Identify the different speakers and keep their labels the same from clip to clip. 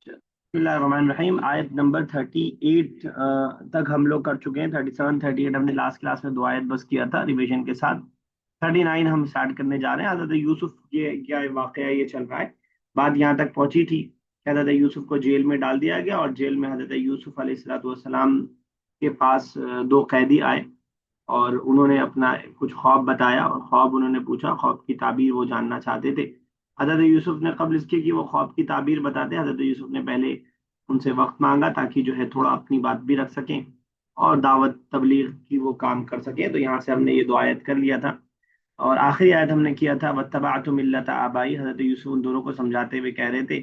Speaker 1: बिस्मिल्लाहिर्रहमानिर्रहीम। आयत नंबर 38 तक हम लोग कर चुके हैं। 37 38 हमने लास्ट क्लास में दो आयत बस किया था रिवीजन के साथ। 39 हम स्टार्ट करने जा रहे हैं। हजरत यूसुफ ये क्या वाकया ये चल रहा है। बात यहाँ तक पहुंची थी कि हजरत यूसुफ को जेल में डाल दिया गया और जेल में हजरत यूसुफ अलैहिस्सलाम के पास दो कैदी आए और उन्होंने अपना कुछ ख्वाब बताया और ख्वाब उन्होंने पूछा, ख्वाब की ताबीर वो जानना चाहते थे। हजरत यूसुफ ने कब्ल इसके कि वो ख्वाब की ताबीर बताते, हजरत यूसुफ ने पहले उनसे वक्त मांगा ताकि जो है थोड़ा अपनी बात भी रख सकें और दावत तबलीग की वो काम कर सकें। तो यहाँ से हमने ये दो आयत कर लिया था और आखिरी आयत हमने किया था वत्तबअतु मिल्लत आबाई। हजरत यूसुफ उन दोनों को समझाते हुए कह रहे थे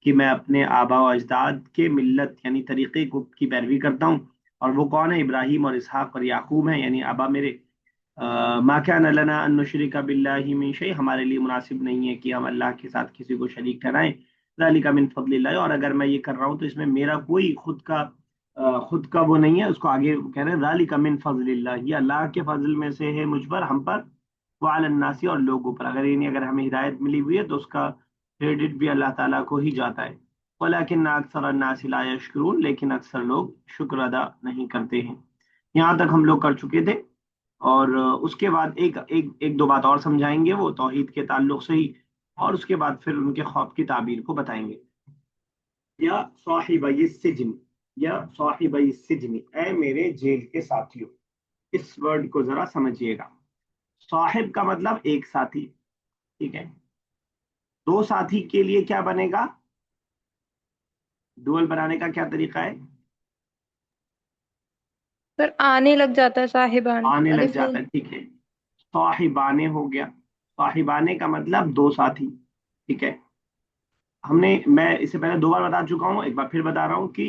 Speaker 1: कि मैं अपने आबा व अजदाद के मिल्लत यानी तरीके को की पैरवी करता हूँ। और वो कौन है? इब्राहिम और इसहाक और याकूब हैं, यानी आबा मेरे। मा कान लना अन नुशरिका बिल्लाहि मिन शै, हमारे लिए मुनासिब नहीं है कि हम अल्लाह के साथ किसी को शरीक ठहराएं। ज़ालिका मिन फضलिल्लाह, और अगर मैं ये कर रहा हूँ तो इसमें मेरा कोई खुद का वो नहीं है। उसको आगे कह रहे हैं ज़ालिका मिन फضलिल्लाह, ये अल्लाह के फजल में से है मुझ पर, हम पर, वालन्नासी और लोगों पर। अगर हमें हिदायत मिली हुई है तो उसका क्रेडिट भी अल्लाह ताला को ही जाता है। वलाकिन अक्सर अन्नास ला यशकुरून, लेकिन अक्सर लोग शुक्र अदा नहीं करते हैं। यहाँ तक हम लोग कर चुके थे और उसके बाद एक एक एक दो बात और समझाएंगे वो तौहीद के ताल्लुक से ही, और उसके बाद फिर उनके ख्वाब की ताबीर को बताएंगे। या साहिबई सिजन, या साहिबई सिजन, ऐ मेरे जेल के साथियों। इस वर्ड को जरा समझिएगा। साहिब का मतलब एक साथी, ठीक है। दो साथी के लिए क्या बनेगा? डुअल बनाने का क्या तरीका है?
Speaker 2: पर आने लग जाता है साहिबान,
Speaker 1: आने लग
Speaker 2: अलिफ
Speaker 1: जाता
Speaker 2: नून।
Speaker 1: है, ठीक है। साहिबाने हो गया। साहिबाने का मतलब दो साथी, ठीक है। मैं इससे पहले दो बार बता चुका हूं, एक बार फिर बता रहा हूं कि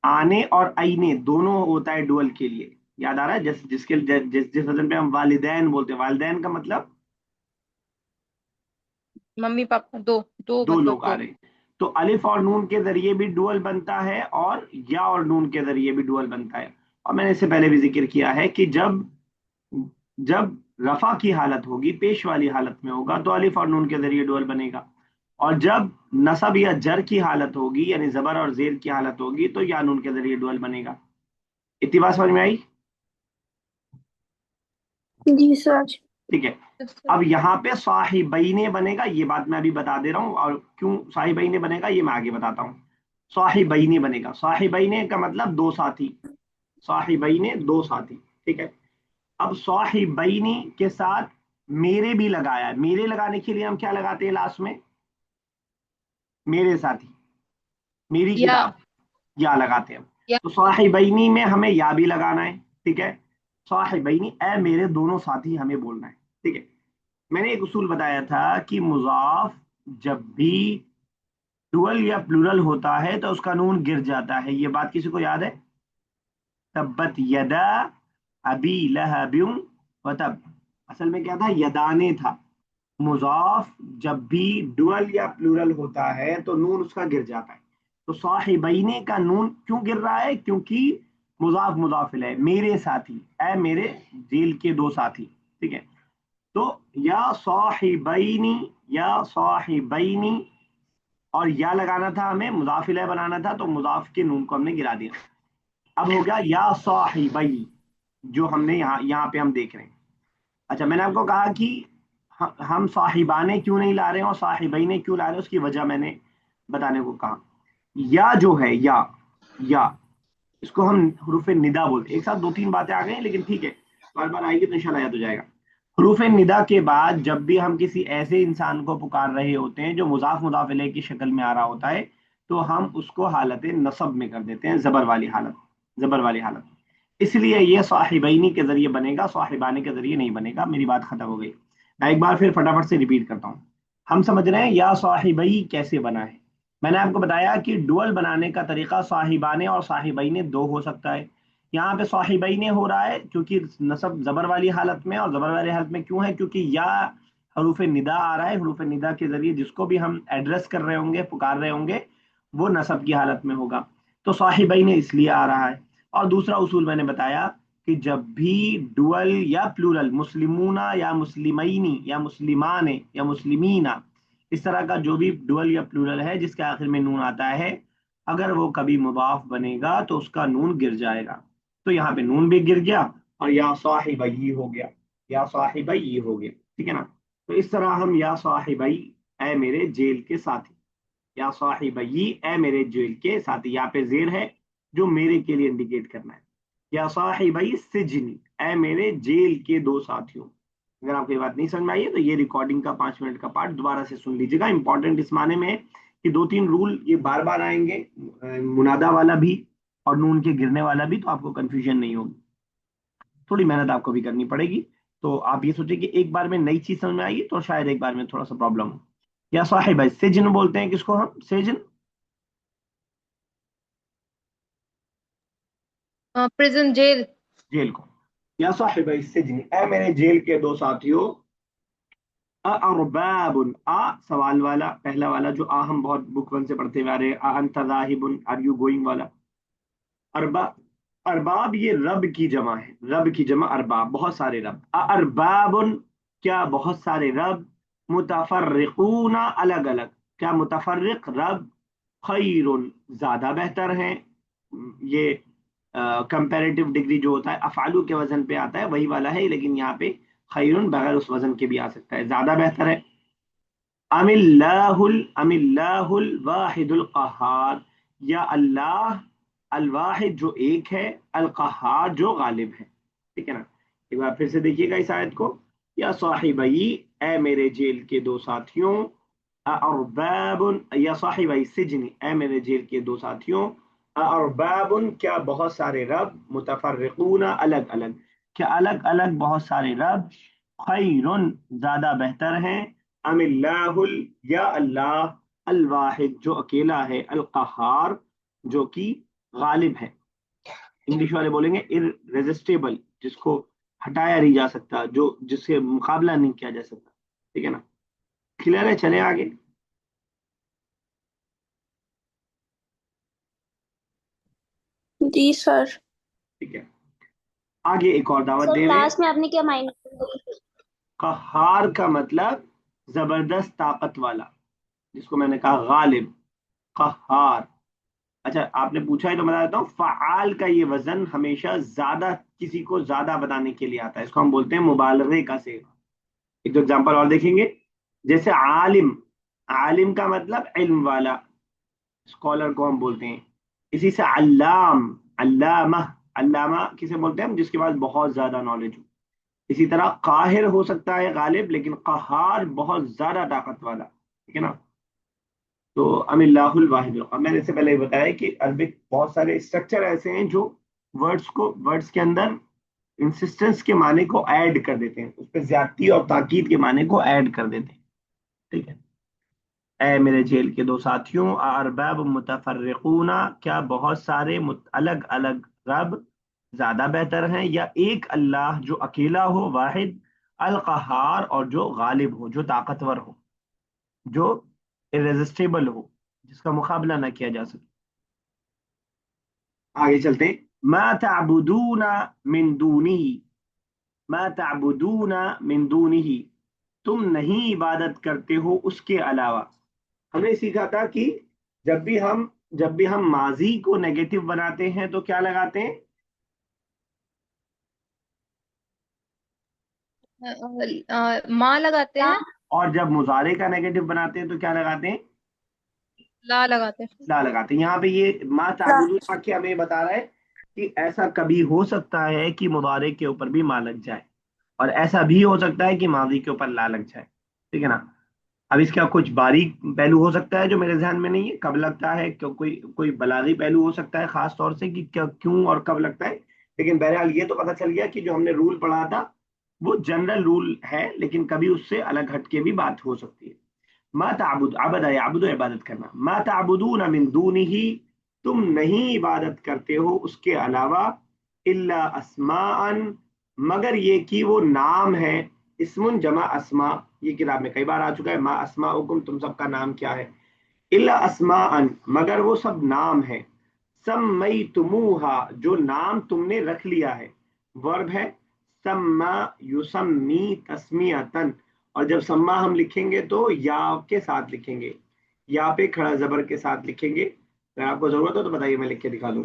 Speaker 1: आने और आईने दोनों होता है डुअल के लिए। याद आ रहा है? जिस वजन पे हम वालिदैन बोलते हैं, वालिदैन का मतलब
Speaker 2: मम्मी पापा दो, दो
Speaker 1: दो
Speaker 2: मतलब
Speaker 1: लोग आ
Speaker 2: दो।
Speaker 1: रहे हैं। तो अलिफ और नून के जरिए भी डुअल बनता है और या और नून के जरिए भी डुअल बनता है। और मैंने इससे पहले भी जिक्र किया है कि जब जब रफा की हालत होगी, पेश वाली हालत में होगा, तो अलिफ और नून के जरिए डुअल बनेगा। और जब नसब या जर की हालत होगी यानी जबर और जेर की हालत होगी तो या नून के जरिए डुअल बनेगा। इतनी बात समझ में आई?
Speaker 2: जी सर।
Speaker 1: ठीक है। अब यहाँ पे साहिबैने बनेगा, ये बात मैं अभी बता दे रहा हूँ, और क्यों साहिबैने बनेगा ये मैं आगे बताता हूँ। साहिबैने बनेगा, साहिबैने का मतलब दो साथी। साहिबैने दो साथी, ठीक है। अब साहिबैनी के साथ मेरे भी लगाया है। मेरे लगाने के लिए हम क्या लगाते हैं लास्ट में? मेरे साथी, मेरी
Speaker 2: या
Speaker 1: किताब, या लगाते हैं हम।
Speaker 2: या
Speaker 1: तो साहिबैनी में हमें या भी लगाना है, ठीक है। साहिबैनी, ए मेरे दोनों साथी, हमें बोलना है, ठीक है। मैंने एक उसूल बताया था कि मुजाफ जब भी डुअल या प्लूरल होता है तो उसका नून गिर जाता है। ये बात किसी को याद है? तब्बत यदा अबी लहबिम व तब, असल में क्या था? यदाने था। मुजाफ जब भी डुअल या प्लूरल होता है तो नून उसका गिर जाता है। तो साहिबैने का नून क्यों गिर रहा है? क्योंकि मुजाफ मुजाफिल है, मेरे साथी, ए मेरे जेल के दो साथी, ठीक है। तो या साहिबैनी, या साहिबैनी, और या लगाना था हमें, मुजाफ इलैह बनाना था, तो मुजाफ के नून को हमने गिरा दिया। अब हो गया या साहिबई, जो हमने यहाँ यहाँ पे हम देख रहे हैं। अच्छा, मैंने आपको कहा कि हम साहिबाने क्यों नहीं ला रहे हैं और साहिबई ने क्यों ला रहे हैं, उसकी वजह मैंने बताने को कहा। या जो है, या इसको हम हरूफ निदा बोलते हैं। एक साथ दो तीन बातें आ गई हैं, लेकिन ठीक है, बार बार आएगी तो इंशाल्लाह याद हो जाएगा। हरूफ निदा के बाद जब भी हम किसी ऐसे इंसान को पुकार रहे होते हैं जो मुजाफ मुजाफ इलैह की शक्ल में आ रहा होता है, तो हम उसको हालत नसब में कर देते हैं, जबर वाली हालत, जबर वाली हालत। इसलिए ये साहिबैनी के जरिए बनेगा, साहिबाने के जरिए नहीं बनेगा। मेरी बात खत्म हो गई। मैं एक बार फिर फटाफट से रिपीट करता हूँ। हम समझ रहे हैं या साहिबई कैसे बना है। मैंने आपको बताया कि डुअल बनाने का तरीका साहिबाने और साहिबैने दो हो सकता है। यहाँ पे साहिबैने हो रहा है क्योंकि नसब जबर वाली हालत में, और जबर वाली हालत में क्यों है? क्योंकि या हरूफ निदा आ रहा है। हरूफ निदा के जरिए जिसको भी हम एड्रेस कर रहे होंगे, पुकार रहे होंगे, वो नसब की हालत में होगा। तो साहिबैने इसलिए आ रहा है। और दूसरा उसूल मैंने बताया कि जब भी डुअल या प्लूरल, मुस्लिमूना या मुस्लिमैनी या मुस्लिमाने या मुस्लिमीना, इस तरह का जो भी डुअल या प्लूरल है जिसके आखिर में नून आता है, अगर वो कभी मुदाफ बनेगा तो उसका नून गिर जाएगा। तो यहाँ पे नून भी गिर गया और या साहिबई हो गया, या साहिबई हो गया, ठीक है ना। तो इस तरह हम या साहिबई, ए मेरे जेल के साथी, या साहिबई ए मेरे जेल के साथी, यहाँ पे जेर है जो मेरे के लिए इंडिकेट करना है। या साहिबई सिजनी, ए मेरे जेल के दो साथियों। अगर आपको ये बात नहीं समझ में आई है तो ये रिकॉर्डिंग का 5 मिनट का पार्ट दोबारा से सुन लीजिएगा। इंपॉर्टेंट इस माने में है कि 2-3 रूल ये बार बार आएंगे, मुनादा वाला भी और नून के गिरने वाला भी, तो आपको कंफ्यूजन नहीं होगी। थोड़ी मेहनत आपको भी करनी पड़ेगी। तो आप ये सोचिए कि एक बार में नई चीज समझ में आएगी तो शायद एक बार में थोड़ा सा प्रॉब्लम हो। या साहिब है, सेजन बोलते हैं किसको हम, सेजन,
Speaker 2: प्रिजन, जेल।
Speaker 1: जेल को। या साहिब सेजन, ए मेरे जेल के दो साथियों। अरबाबुन, आ सवाल वाला, पहला वाला जो आ हम बहुत बुक वन से पढ़ते हुए आ रहे हैं, अंत जाहिबुन, आर यू गोइंग वाला। अरबा, अरबाब ये रब की जमा है, रब की जमा अरबाब, बहुत सारे रब। अरबाबुन, क्या बहुत सारे रब। मुतफर्रिकूना, अलग अलग, क्या मुतफर्रिक रब। खैरुन, ज्यादा बेहतर है। ये कंपैरेटिव डिग्री जो होता है अफालू के वजन पे आता है वही वाला है, लेकिन यहाँ पे खैरुन बगैर उस वजन के भी आ सकता है, ज्यादा बेहतर है। अमिल्लाहुल वाहिदुल कहार, या अल्लाह अल वाहिद जो एक है, अल कहार जो गालिब है, ठीक है ना। एक बार फिर से देखिएगा इस आयत को। या साहिबई, ए मेरे जेल के दो साथियों। अरबाबुन, या साहिबई सिजनी, ए मेरे जेल के दो साथियों। अरबाबुन, क्या बहुत सारे रब। मुतफर्रिकूना, अलग अलग, क्या अलग अलग बहुत सारे रब। खैरुन, ज्यादा बेहतर हैं। अमिल्लाहुल, या अल्लाह, अल वाहिद जो अकेला है, अल कहार जो कि गालिब है। इंग्लिश वाले बोलेंगे इररेजिस्टेबल, जिसको हटाया नहीं जा सकता, जो जिससे मुकाबला नहीं किया जा सकता, ठीक है ना। क्लियर है, चले आगे।
Speaker 2: जी सर।
Speaker 1: ठीक है, आगे एक और दावत
Speaker 3: सर
Speaker 1: दे रहे हैं।
Speaker 3: लास्ट में आपने क्या माइंड।
Speaker 1: कहार का मतलब जबरदस्त ताकत वाला, जिसको मैंने कहा गालिब, कहार। अच्छा, आपने पूछा है तो मैं बताता हूँ, फ़आल का ये वजन हमेशा ज्यादा, किसी को ज्यादा बताने के लिए आता है, इसको हम बोलते हैं मुबालगे का सेगा। एक दो एग्जांपल और देखेंगे, जैसे आलिम, आलिम का मतलब इल्म वाला, स्कॉलर को हम बोलते हैं। इसी से अल्लाम, अल्लामा, अल्लामा किसे बोलते हैं हम, जिसके पास बहुत ज्यादा नॉलेज हो। इसी तरह काहिर हो सकता है गालिब, लेकिन कहार बहुत ज्यादा ताकत वाला, ठीक है ना। तो अमिल्लाहुल वाहिद, अब मैंने इससे पहले बताया कि अरबिक बहुत सारे स्ट्रक्चर ऐसे हैं जो वर्ड्स को, वर्ड्स के अंदर इंसिस्टेंस के माने को ऐड कर देते हैं, उस पर ज्यादती और ताकीद के माने को ऐड कर देते हैं, ठीक है। ए मेरे जेल के दो साथियों, अरबाब मुतफर्रिकूना, क्या बहुत सारे अलग अलग रब ज्यादा बेहतर हैं, या एक अल्लाह जो अकेला हो, वाहिद, अल कहार और जो गालिब हो, जो ताकतवर हो, जो इरेजिस्टेबल हो, जिसका मुकाबला ना किया जा सके। आगे चलते हैं। मा ताबुदूना मिन दूनिही, मा ताबुदूना मिन दूनिही, तुम नहीं इबादत करते हो उसके अलावा। हमने सीखा था कि जब भी हम जब भी हम माजी को नेगेटिव बनाते हैं तो क्या लगाते हैं,
Speaker 2: माँ लगाते हैं।
Speaker 1: और जब मुजारे का नेगेटिव बनाते हैं तो क्या लगाते हैं,
Speaker 2: ला लगाते हैं।
Speaker 1: ला लगाते हैं। यहाँ पे ये मा ताबुदून वाक्य हमें बता रहा है कि ऐसा कभी हो सकता है कि मुदारे के ऊपर भी मा लग जाए, और ऐसा भी हो सकता है कि माजी के ऊपर ला लग जाए, ठीक है ना। अब इसका कुछ बारीक पहलू हो सकता है जो मेरे ध्यान में नहीं है, कब लगता है, क्यों, कोई कोई बलागी पहलू हो सकता है खास तौर से कि क्या, क्यों और कब लगता है। लेकिन बहरहाल ये तो पता चल गया कि जो हमने रूल पढ़ा था वो जनरल रूल है, लेकिन कभी उससे अलग हटके भी बात हो सकती है। मा ताबुद, अबद याबुदु, इबादत करना। मा ताबुदून मिन दूनिही, तुम नहीं इबादत करते हो उसके अलावा। इल्ला अस्माअन, मगर ये कि वो नाम है। इस्मुन जमा अस्मा, ये किताब में कई बार आ चुका है, मा अस्माउकुम, तुम सबका नाम क्या है। इल्ला अस्माअन, मगर वो सब नाम है। सम्मयतुमूहा, जो नाम तुमने रख लिया है, वर्ब है। सम्मा युसम्मी तस्मियतन, اور جب सम्मा हम लिखेंगे तो या के साथ लिखेंगे, या पे खड़ा जबर के साथ लिखेंगे. अगर आपको जरूरत हो तो बताइए, मैं लिख के दिखा दूं.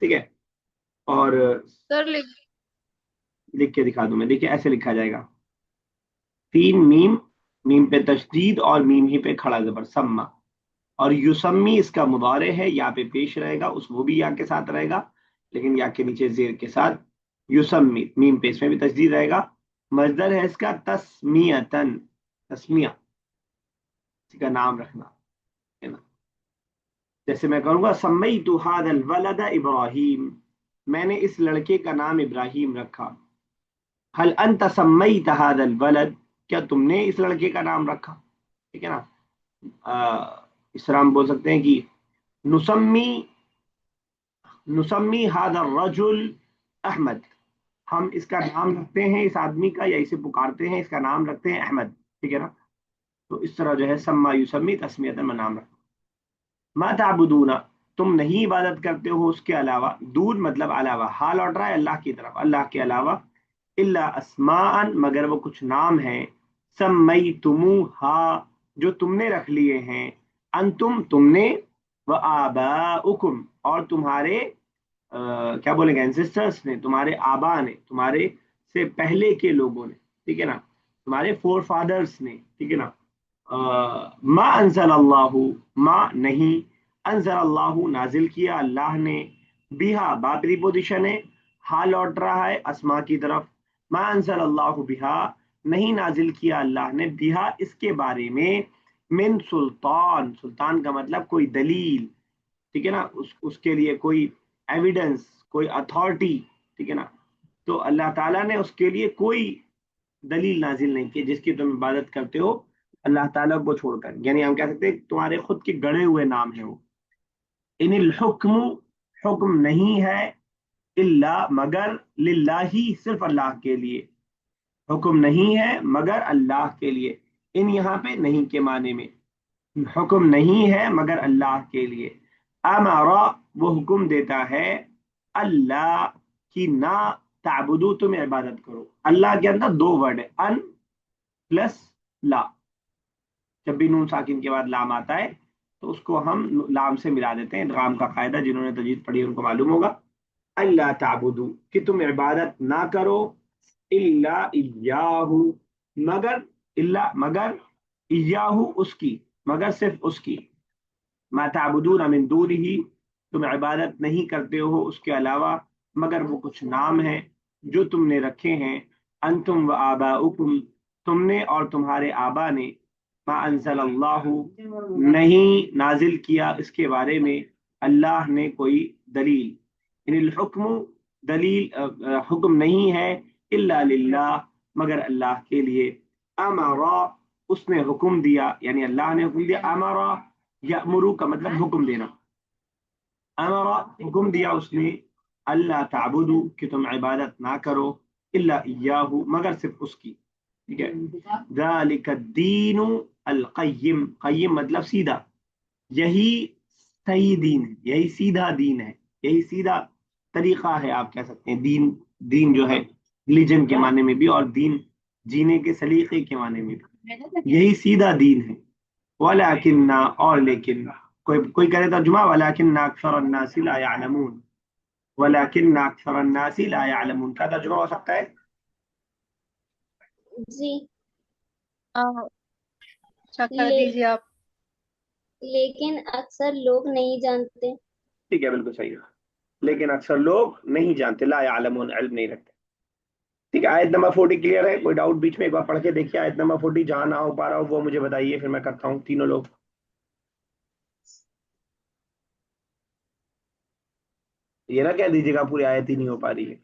Speaker 1: ठीक है. और
Speaker 2: सर लिख
Speaker 1: लिख के दिखा दूं मैं. देखिए ऐसे लिखा जाएगा. तीन मीम, मीम पे तशदीद और मीम ही पे खड़ा जबर सम्मा. और युसम्मी इसका मुदारे है, या पे पेश रहेगा, उस वो भी या के साथ रहेगा, लेकिन या के नीचे जेर के साथ. युसम्मी मीम पे, इसमें भी तशदीद रहेगा. मजदर है इसका तस्मियतन, तस्मिया, किसी का नाम रखना है ना. जैसे मैं करूंगा सम्मैतु हादल वलद इब्राहिम, मैंने इस लड़के का नाम इब्राहिम रखा. हल अंत सम्मैत हादल वलद, क्या तुमने इस लड़के का नाम रखा. ठीक है ना. इस तरह हम बोल सकते हैं कि नुसम्मी नुसम्मी हादर रजुल अहमद, हम इसका नाम रखते हैं इस आदमी का, या इसे पुकारते हैं, इसका नाम रखते हैं अहमद. ठीक है ना. तो इस तरह जो है सम्मा युसम्मी तस्मियतन में नाम रखते. मा ताबुदूना, तुम नहीं इबादत करते हो उसके अलावा. दून मतलब अलावा, हाल लौट रहा है अल्लाह की तरफ, अल्लाह के अलावा. इल्ला अस्मान, मगर वो कुछ नाम है. सम्मई तुमू हा, जो तुमने रख लिए हैं. अंतुम तुमने, व आबाउकुम और तुम्हारे क्या बोलेंगे एंसेस्टर्स ने, तुम्हारे आबा ने, तुम्हारे से पहले के लोगों ने. ठीक है ना. तुम्हारे फोर फादर्स ने. ठीक है ना. मा अंजल अल्लाहु, मा नहीं, अंजल अल्लाहु नाजिल किया अल्लाह ने. बिहा बा प्रीपोजिशन है, हा लौट रहा है अस्मा की तरफ. मा अंजल अल्लाहु बिहा, नहीं नाजिल किया अल्लाह ने, बिहा इसके बारे में. मिन सुल्तान, सुल्तान का मतलब कोई दलील. ठीक है ना. उसके लिए कोई एविडेंस, कोई अथॉरिटी. ठीक है ना. तो अल्लाह ताला ने उसके लिए कोई दलील नाजिल नहीं की जिसकी तुम इबादत करते हो अल्लाह ताला को छोड़कर. यानी हम कह सकते हैं तुम्हारे खुद के गढ़े हुए नाम है वो. इनिल हुक्म, हुक्म नहीं है, इल्ला मगर, लिल्लाही सिर्फ अल्लाह के लिए. हुक्म नहीं है मगर अल्लाह के लिए. इन यहाँ पे नहीं के माने में, हुक्म नहीं है मगर अल्लाह के लिए. अमरा, वो हुक्म देता है, अल्लाह की ना, ताबुदू तुम इबादत करो. अल्लाह के अंदर दो वर्ड है, अन प्लस ला. जब भी नून साकिन के बाद लाम आता है तो उसको हम लाम से मिला देते हैं. इदगाम का कायदा जिन्होंने तजीद पढ़ी है उनको मालूम होगा. अल्लाह ताबुदू, कि तुम इबादत ना करो. इल्ला इय्याहू, मगर, इल्ला मगर, इय्याहू उसकी, मगर सिर्फ उसकी. मा ताबुदून मिन दूनिही, तुम इबादत नहीं करते हो उसके अलावा, मगर वो कुछ नाम है जो तुमने रखे हैं. अंतुम व आबाउकुम, तुमने और तुम्हारे आबा ने. मा अंजल अल्लाहु, नहीं नाजिल किया इसके बारे में अल्लाह ने कोई दलील. इनिल हुक्म, दलील हुक्म नहीं है, इल्ला लिल्लाह, मगर अल्लाह के लिए. अमरा, उसने हुक्म दिया, यानी अल्लाह ने हुक्म दिया. अमरा यअमुरु का मतलब हुक्म देना. अमरा हुक्म दिया उसने, अल्लाह ताबुदू कि तुम इबादत ना करो, इल्ला इय्याहू मगर सिर्फ उसकी. ठीक है. ज़ालिका दीनु अल क़य्यिम, क़य्यिम मतलब सीधा. यही सही दीन है, यही सीधा दीन है, यही सीधा तरीका है आप कह सकते हैं. दीन, दीन जो है रिलीजन के माने में भी, और दीन जीने के सलीके के माने में भी, यही सीधा दीन है. वलाकिन्ना, और लेकिन, कोई कोई करे तर्जुमा वलाकिन्ना अक्सर अन्नासी ला यअलमून. वलाकिन्ना अक्सर अन्नासी ला यअलमून का तर्जुमा हो सकता है.
Speaker 3: जी,
Speaker 2: आ, अच्छा कर
Speaker 3: ले,
Speaker 2: दीजिए आप.
Speaker 3: लेकिन अक्सर लोग नहीं जानते.
Speaker 1: ठीक है, बिल्कुल सही है. लेकिन अक्सर लोग नहीं जानते, ला यअलमून, इल्म नहीं रखते. ठीक है. आयत नंबर 40 क्लियर है. कोई डाउट बीच में एक बार पढ़ के देखिए आयत नंबर 40, जहां ना हो पा रहा हो वो मुझे बताइए, फिर मैं करता हूँ. तीनों लोग ये ना कह दीजिएगा पूरी आयत ही नहीं हो पा रही है.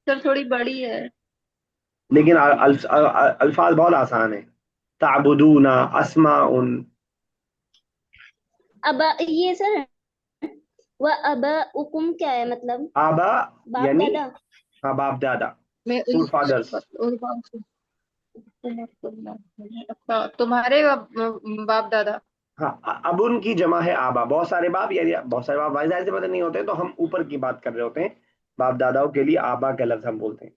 Speaker 2: सर थोड़ी बड़ी है.
Speaker 1: लेकिन अल्फाज बहुत आसान है. ताबुदूना, अस्माउन.
Speaker 3: अब ये सर, वह अब उकुम क्या है मतलब?
Speaker 1: आबा
Speaker 3: बाप
Speaker 1: यानी,
Speaker 3: दादा?
Speaker 1: हाँ, बाप दादा,
Speaker 2: मैं
Speaker 1: फोर फादर्स.
Speaker 2: अच्छा तुम्हारे बाप दादा.
Speaker 1: हाँ, अब उनकी जमा है आबा. बहुत सारे बाप, यानी बहुत सारे बाप वाहिद से पता नहीं होते, तो हम ऊपर की बात कर रहे होते हैं. बाप दादाओं के लिए आबा का लफ्ज हम बोलते हैं.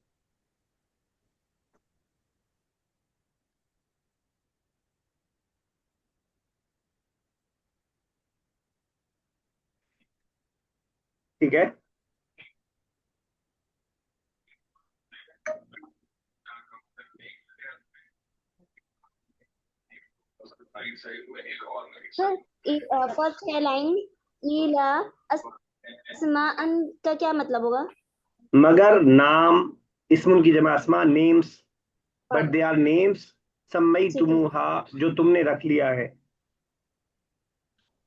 Speaker 1: ٹھیک ہے.
Speaker 3: فرسٹ ہے لائن ایلا اسماءن کا کیا مطلب ہوگا؟
Speaker 1: مگر نام، اسم کی جمع اسما، names, but they are names سمیتموہا جو تم نے رکھ لیا ہے.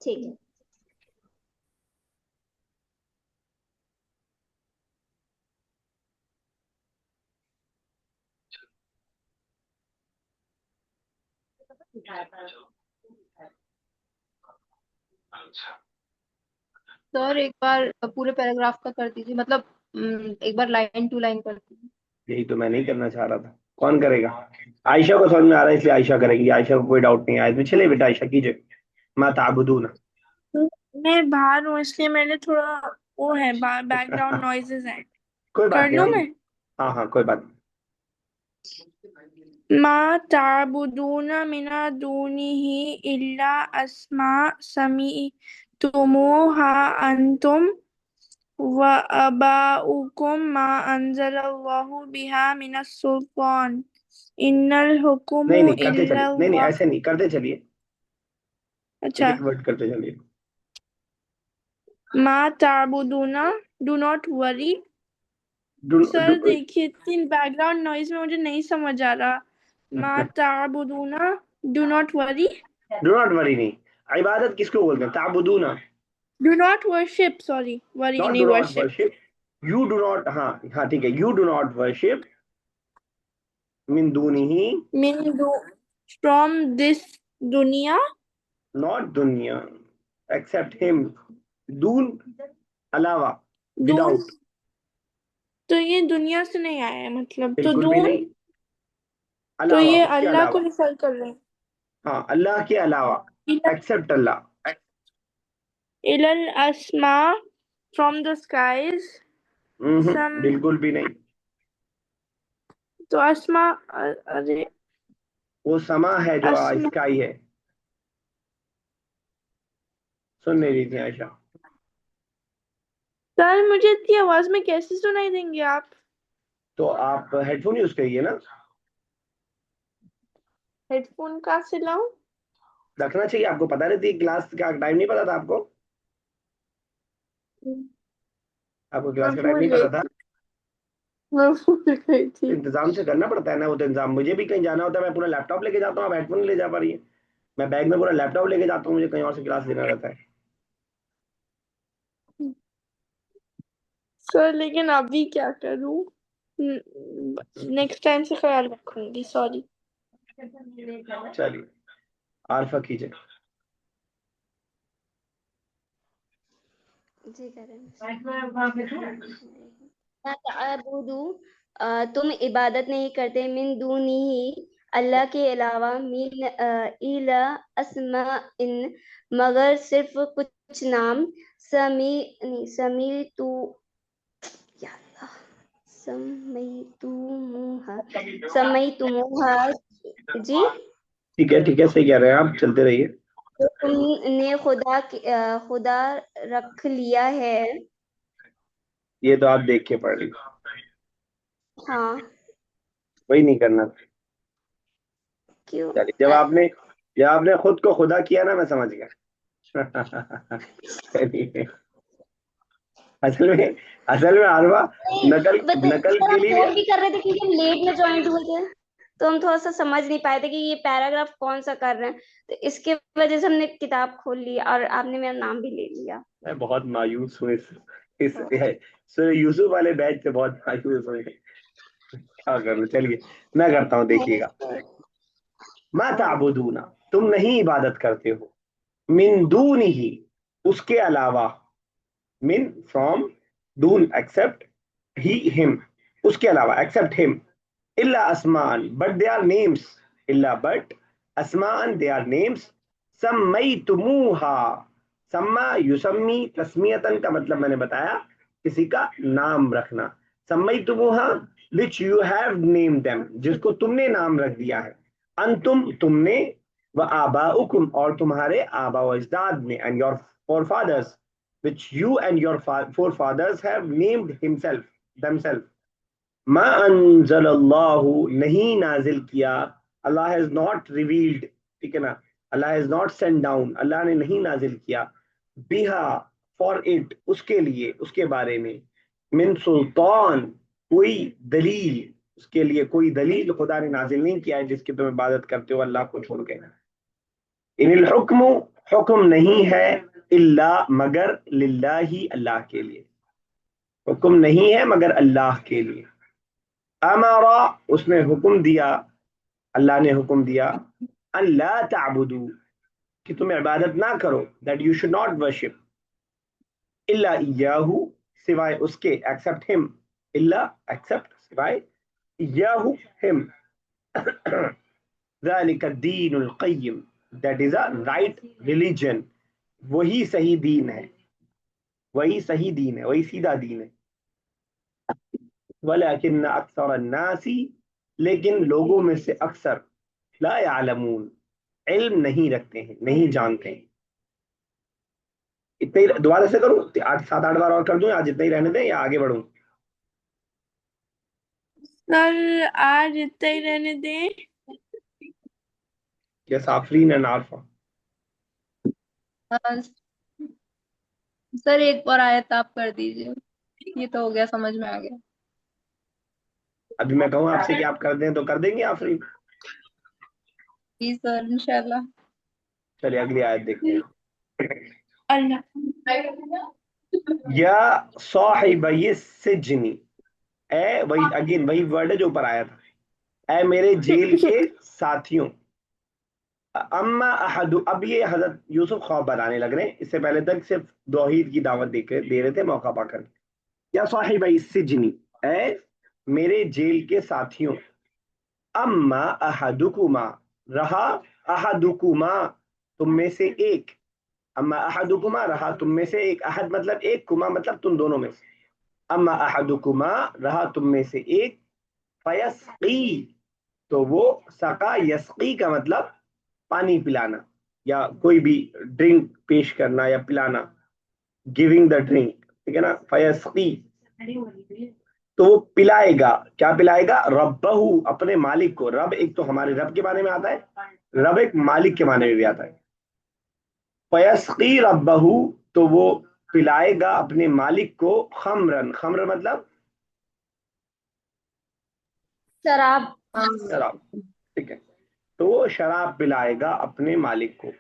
Speaker 3: ٹھیک ہے.
Speaker 2: سر ایک بار پورے پیراگراف کا کر دیجیے، مطلب ایک بار لائن ٹو لائن کر دیجیے.
Speaker 1: یہی تو میں نہیں کرنا چاہ رہا تھا. کون کرے گا؟ عائشہ کو سمجھ میں آ رہا ہے اس لیے عائشہ کرے گی. عائشہ کو کوئی ڈاؤٹ نہیں آیا. چلے بیٹا عائشہ کیجیے. ما تعبدون.
Speaker 4: میں باہر ہوں اس لیے میں نے تھوڑا وہ ہے بیک گراؤنڈ نوائزز ہیں.
Speaker 1: کوئی
Speaker 4: کر
Speaker 1: بات
Speaker 4: لوں
Speaker 1: نہیں.
Speaker 4: میں؟
Speaker 1: ہاں کوئی بات نہیں.
Speaker 4: ما تعبدون من دونه الا اسماء سميتموها انتم وآباؤكم ما انزل الله بها من السلطان ان الحكم
Speaker 1: نہیں کرتے
Speaker 4: الا
Speaker 1: چلیے. نہیں
Speaker 4: الله.
Speaker 1: ایسے نہیں کرتے چلیے.
Speaker 4: اچھا.
Speaker 1: ایک ورڈ کرتے چلیے.
Speaker 4: ما تعبدون، ڈو ناٹ وری. سر دیکھیے بیک گراؤنڈ نوائز میں مجھے نہیں سمجھ آ رہا. ما تعبدون، do not worry.
Speaker 1: Do not worry نہیں. عبادت کس کو بولتے ہیں؟ تعبدون.
Speaker 4: Do not worship, sorry worry
Speaker 1: not
Speaker 4: نہیں،
Speaker 1: do not
Speaker 4: worship.
Speaker 1: Worship. You do not. ہاں ٹھیک ہے. یو ڈو ناٹ ورشپ من دونہ.
Speaker 4: من دو، فرام دس دنیا.
Speaker 1: ناٹ دنیا. Accept him. دون علاوہ.
Speaker 4: دون،
Speaker 1: وداؤٹ.
Speaker 4: تو یہ دنیا سے نہیں آیا ہے مطلب. تو
Speaker 1: بالکل بھی
Speaker 4: دون،
Speaker 1: نہیں.
Speaker 4: تو
Speaker 1: علاوہ،
Speaker 4: یہ
Speaker 1: اس کے
Speaker 4: اللہ کو
Speaker 1: علاوہ.
Speaker 4: ریفر کر رہے
Speaker 1: ہاں اللہ کے علاوہ.
Speaker 4: ہیں.
Speaker 1: ایکسپٹ اللہ.
Speaker 4: الی الاسماء، فرام دا اسکائز. سم،
Speaker 1: بالکل بھی نہیں.
Speaker 4: تو اسماء، ارے
Speaker 1: وہ سما ہے جو
Speaker 4: اسماء.
Speaker 1: اسکائی ہے. سن نہیں رہی تھی عائشہ.
Speaker 4: سر مجھے اتنی آواز میں کیسے سنائی دیں گے آپ؟
Speaker 1: تو آپ ہیڈ فون یوز کریے نا.
Speaker 4: ہیڈ فون کہاں سے لاؤں؟
Speaker 1: رکھنا چاہیے. آپ کو پتا رہتی کلاس کا ٹائم نہیں پتا تھا آپ کو؟ آپ کو کلاس کا ٹائم نہیں پتا تھا؟
Speaker 4: میں بھول گئی تھی.
Speaker 1: انتظام سے کرنا پڑتا ہے نا وہ تو انتظام. مجھے بھی کہیں جانا ہوتا ہے میں پورا لیپ ٹاپ لے کے جاتا ہوں. آپ ہیڈ فون لے جا پا رہی ہیں. میں بیگ میں پورا لیپ ٹاپ لے کے جاتا ہوں. مجھے کہیں اور سے کلاس لینا رہتا ہے.
Speaker 4: سر لیکن ابھی کیا کروں؟ نیکسٹ ٹائم سے خیال رکھوں گی. سوری.
Speaker 1: چلیے عارفہ کیجیے.
Speaker 3: جی کریں. تعبدو، تم عبادت نہیں کرتے، من دونہ اللہ کے علاوہ، من الا اسماء، مگر صرف کچھ نام، سمیتو یا اللہ سمیتموہا جی،
Speaker 1: ٹھیک ہے صحیح کہہ رہے ہیں آپ. چلتے رہیے.
Speaker 3: جو تم نے خدا رکھ لیا ہے.
Speaker 1: یہ تو آپ دیکھ کے پڑھ لی.
Speaker 3: ہاں
Speaker 1: وہی نہیں کرنا.
Speaker 3: کیوں؟
Speaker 1: چلیے جب آپ نے خود کو خدا کیا نا میں سمجھ گیا. اصل میں عارفہ نقل کے لیے
Speaker 3: بھی کر رہے تھے کیونکہ ہم لیٹ میں جوائنٹ ہوئے تھے تو ہم تھوڑا سا سمجھ نہیں پائے تھے کہ یہ پیراگراف کون سا کر رہے ہیں، تو اس کی وجہ سے ہم نے کتاب کھول لی اور آپ نے میرا نام بھی لے لیا.
Speaker 1: میں بہت مایوس ہوں اس سورہ یوسف والے بیچ سے بہت مایوس ہوں. کیا کروں. چلیے میں کرتا ہوں. دیکھیے گا. ما تعبدون، تم نہیں عبادت کرتے ہو، من دونہ، اس کے علاوہ، من فرام، دون ایکسپٹ، ہی ہم، اس کے علاوہ ایکسپٹ ہم، الا اسمان، بٹ دے آر نیمس، الا بٹ اسمان، دے آر نیمس، سمیتموہا، سما یسمی تسمیتن کا مطلب میں نے بتایا کسی کا نام رکھنا. سمیتموہا which you have named them، جس کو تم نے نام رکھ دیا ہے. انتم، تم نے، و آباؤکم، اور تمہارے آبا و اجداد نے، and your forefathers which you and your forefathers have named themselves. ما انزل اللہ نہیں نازل کیا, اللہ has not revealed, ٹھیک ہے نا, اللہ has not sent down, اللہ نے نہیں نازل کیا, بہا for it, اس کے لیے, اس کے بارے میں, من سلطان کوئی دلیل, اس کے لیے کوئی دلیل خدا نے نازل نہیں کیا ہے جس کی تم عبادت کرتے ہو اللہ کو چھوڑ کے. ان الحکم, حکم نہیں ہے, الا مگر, للہ اللہ کے لیے, حکم نہیں ہے مگر اللہ کے لیے. امرا اس نے حکم دیا, اللہ نے حکم دیا, ان لا تعبدوا کہ تم عبادت نہ کرو, that you should not worship, الا ایاہ سوائے اس کے, except him, الا except سوائے, ایاہ him, ذلک Uddin القیم, that is a right religion, وہی صحیح دین ہے, وہی صحیح دین ہے, وہی سیدھا دین ہے. ولیکن اکثر الناس, لیکن لوگوں میں سے اکثر, لا یعلمون علم نہیں رکھتے ہیں, نہیں جانتے ہیں. اتنے ہی دوبارہ سے کروں, 7-8 بار اور کر دوں, آج اتنا ہی رہنے دیں یا آگے بڑھوں؟
Speaker 4: سر آج اتنا ہی رہنے دیں.
Speaker 1: یس آفرین اینڈ عارفہ.
Speaker 2: سر ایک اور آیت آپ کر دیجیے, یہ تو ہو گیا, سمجھ میں آ گیا.
Speaker 1: ابھی میں کہوں آپ سے کہ آپ کر دیں تو کر دیں گے آفرین؟
Speaker 2: جی سر انشاءاللہ.
Speaker 1: چلیے اگلی آیت دیکھتے ہیں.
Speaker 4: اللہ
Speaker 1: یا صاحبی السجن, اے وہی اگین وہی ورڈ ہے جو اوپر آیا تھا, اے میرے جیل کے ساتھیوں. اما احد, اب یہ حضرت یوسف خواب بتانے لگ رہے ہیں, اس سے پہلے تک صرف توحید کی دعوت دے رہے تھے موقع پا کر. یا صاحبی السجن, اے میرے جیل کے ساتھیوں. اما احدکما, رہا احدکما تم میں سے ایک, اما احدکما رہا تم میں سے ایک, احد مطلب ایک, کما مطلب تم دونوں میں سے. اما احدکما رہا تم میں سے ایک, فیسقی تو وہ, سقا یسقی کا مطلب پانی پلانا یا کوئی بھی ڈرنک پیش کرنا یا پلانا, گیونگ دا ڈرنک, ٹھیک ہے نا. فیسقی تو وہ پلائے گا, کیا پلائے گا؟ ربہ اپنے مالک کو. رب ایک تو ہمارے رب کے معنی میں آتا ہے, رب ایک مالک کے معنی میں بھی آتا ہے. فیسقی ربہ تو وہ پلائے گا اپنے مالک کو, خمرن, خمر مطلب
Speaker 3: شراب.
Speaker 1: شراب, ٹھیک ہے, تو وہ شراب پلائے گا اپنے مالک کو.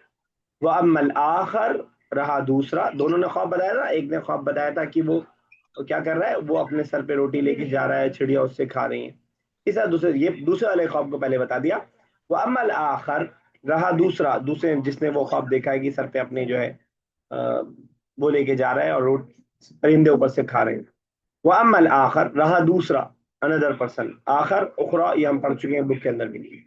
Speaker 1: وَأَمَّا الْآخَرُ رہا دوسرا, دونوں نے خواب بتایا تھا, ایک نے خواب بتایا تھا کہ وہ کیا کر رہا ہے, وہ اپنے سر پہ روٹی لے کے جا رہا ہے, چڑیا اس سے کھا رہی ہیں. اس طرح یہ دوسرے والے خواب کو پہلے بتا دیا. وَأَمَّا الْآخَرُ رہا دوسرا, دوسرے جس نے وہ خواب دیکھا ہے کہ سر پہ اپنے جو ہے وہ لے کے جا رہا ہے اور پرندے اوپر سے کھا رہے ہیں. وَأَمَّا الْآخَرُ رہا دوسرا, another person, آخر اخرى یہ ہم پڑھ چکے ہیں بک کے اندر بھی.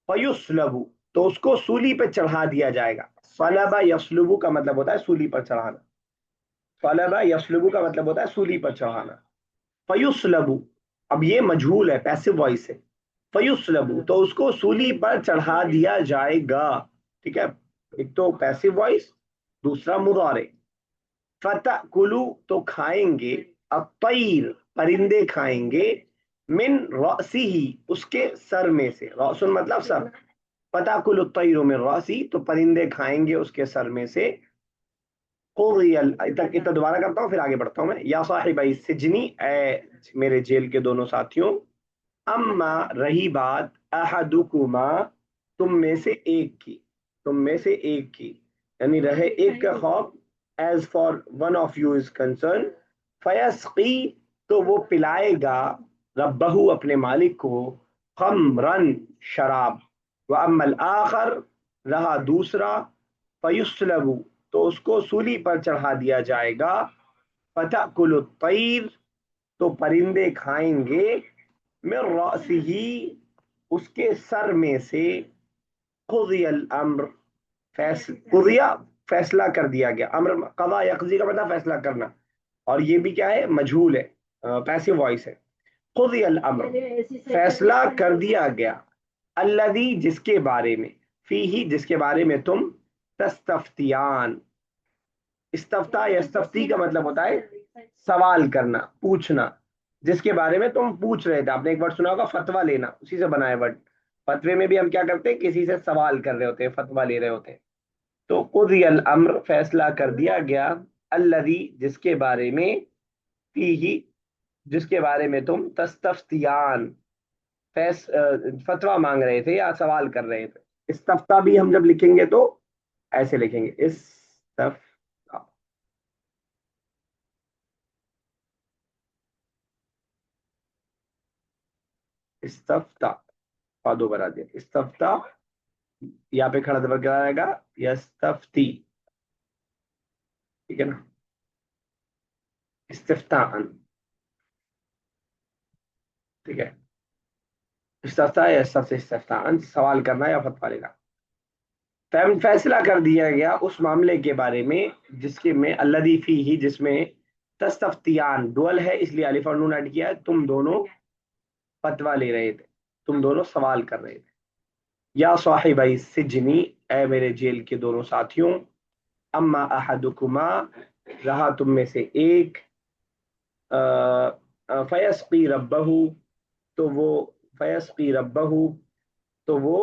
Speaker 1: فَيُصْلَبُ تو اس کو سولی پہ چڑھا دیا جائے گا. صلب یصلب کا مطلب ہوتا ہے سولی پر چڑھانا, صلب یصلب کا مطلب ہوتا ہے سولی پر چڑھانا. فَيُصْلَبُ اب یہ مجہول ہے, پیسو وائس ہے. فَيُصْلَبُ تو اس کو سولی پر چڑھا دیا جائے گا, ٹھیک ہے, ایک تو پیسو وائس, دوسرا مضارع. فَتَأْكُلُ تو کھائیں گے, الطَّيْرُ پرندے کھائیں گے, من رأسه اس کے سر میں سے, رأس مطلب سر, فَتَأْكُلُ الطَّيْرُ من رأسه تو پرندے کھائیں گے اس کے سر میں سے. اتنا دوبارہ کرتا ہوں پھر آگے بڑھتا ہوں میں. یا صاحبی السجن, اے میرے جیل کے دونوں ساتھیوں. اما رہی بات, احدکما تم میں سے ایک کی, تم میں سے ایک کی, یعنی رہے ایک کا خواب, as for one of you is concerned. فیسقی تو وہ پلائے گا, ربہ اپنے مالک کو, خمرن شراب. واما الآخر رہا دوسرا, فیصلب تو اس کو سولی پر چڑھا دیا جائے گا. فتأکل الطیر تو پرندے کھائیں گے, من رأسہ اس کے سر میں سے. قضی الامر قضیہ فیصلہ کر دیا گیا, امر قضا یقضی کا مطلب فیصلہ کرنا, اور یہ بھی کیا ہے, مجہول ہے, پیسو وائس ہے. قضی الامر فیصلہ کر دیا گیا, الذی جس کے بارے میں, فیہ جس کے بارے میں تم, تستفتیان استفتا یستفتی کا مطلب ہوتا ہے سوال کرنا، پوچھنا، جس کے بارے میں تم پوچھ رہے تھے. آپ نے ایک ورڈ سنا ہوگا فتوا لینا، اسی سے بنا ہے ورڈ. فتوے میں بھی ہم کیا کرتے ہیں، کسی سے سوال کر رہے ہوتے ہیں، فتوا لے رہے ہوتے ہیں. تو قضی الامر فیصلہ کر دیا گیا، الذی جس کے بارے میں، فیہ جس کے بارے میں تم تستفتیان فتوا مانگ رہے تھے یا سوال کر رہے تھے. استفتا بھی ہم جب لکھیں گے تو ایسے لکھیں گے، استفتا. استفتا دو برا دیا، استفتا یہاں پہ کھڑا دبا کیا آئے گا، یستفتی. ٹھیک ہے نا، استفتاء. ٹھیک ہے، استفتا یا استفتاء، سوال کرنا یا فتوا لینا. فیصلہ کر دیا گیا اس معاملے کے بارے میں جس کے میں الذی فیہ جس میں تستفتیان ڈول ہے، اس لیے الف اور نون ایڈ کیا ہے. تم دونوں فتوا لے رہے تھے، تم دونوں سوال کر رہے تھے. یا صاحبی سجنی اے میرے جیل کے دونوں ساتھیوں، اما احدکما رہا تم میں سے ایک، فیسقی ربہ تو وہ، فیسقی ربہ تو وہ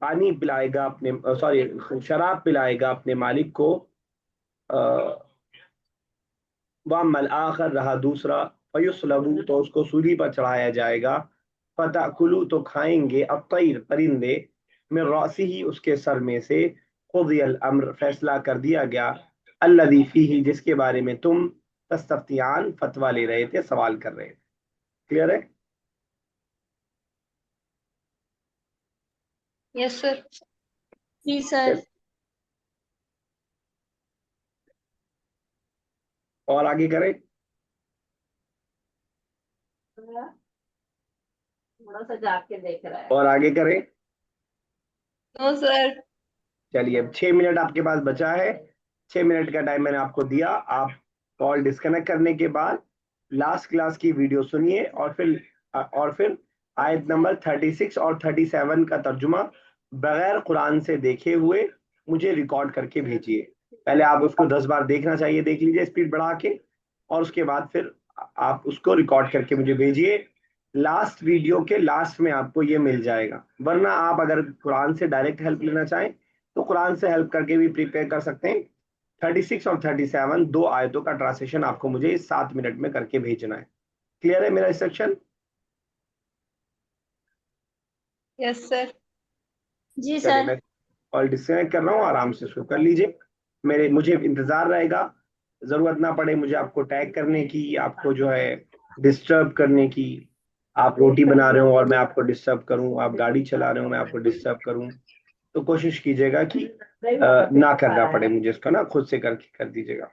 Speaker 1: پانی پلائے گا اپنے، سوری شراب پلائے گا اپنے مالک کو. واما الآخر رہا دوسرا، فیصلب تو اس کو سولی پر چڑھایا جائے گا. فتأکلوا تو کھائیں گے الطیر پرندے، من رأسہ اس کے سر میں سے. قضی الامر فیصلہ کر دیا گیا، الذی فیہ جس کے بارے میں تم تستفتیان فتوا لے رہے تھے، سوال کر رہے تھے. کلیئر ہے؟
Speaker 2: یس سر.
Speaker 3: جی سر.
Speaker 1: اور آگے کریں،
Speaker 2: تھوڑا سا جا کے دیکھ رہا ہے.
Speaker 1: اور آگے کریں.
Speaker 2: نو سر.
Speaker 1: چلیے اب 6 منٹ آپ کے پاس بچا ہے. 6 منٹ کا ٹائم میں نے آپ کو دیا. آپ کال ڈسکنیکٹ کرنے کے بعد لاسٹ کلاس کی ویڈیو سنیے اور پھر آیت نمبر 36 اور 37 کا ترجمہ بغیر قرآن سے دیکھے ہوئے مجھے ریکارڈ کر کے بھیجیے. پہلے آپ اس کو 10 بار دیکھنا چاہیے، دیکھ لیجیے اسپیڈ بڑھا کے، اور اس کے بعد پھر آپ اس کو ریکارڈ کر کے مجھے بھیجیے. لاسٹ ویڈیو کے لاسٹ میں آپ کو یہ مل جائے گا. ورنہ آپ اگر قرآن سے ڈائریکٹ ہیلپ لینا چاہیں تو قرآن سے ہیلپ کر کے بھی پریپیئر کر سکتے ہیں. 36 اور 37 دو آیتوں کا ٹرانسلیشن آپ کو مجھے 7 منٹ میں کر کے بھیجنا ہے. کلیئر ہے میرا انسٹرکشن؟
Speaker 2: یس سر.
Speaker 3: جی
Speaker 1: چلیے
Speaker 3: سر.
Speaker 1: میں کال ڈسکنیکٹ کر رہا ہوں، آرام سے شروع کر لیجیے. مجھے انتظار رہے گا، ضرورت نہ پڑے مجھے آپ کو ٹیگ کرنے کی، آپ کو جو ہے ڈسٹرب کرنے کی. آپ روٹی بنا رہے ہوں اور میں آپ کو ڈسٹرب کروں، آپ گاڑی چلا رہے ہوں میں آپ کو ڈسٹرب کروں، تو کوشش کیجیے گا کہ نہ کرنا پڑے مجھے اس کا، نا خود سے کر دیجیے گا.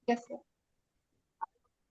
Speaker 2: یس سر.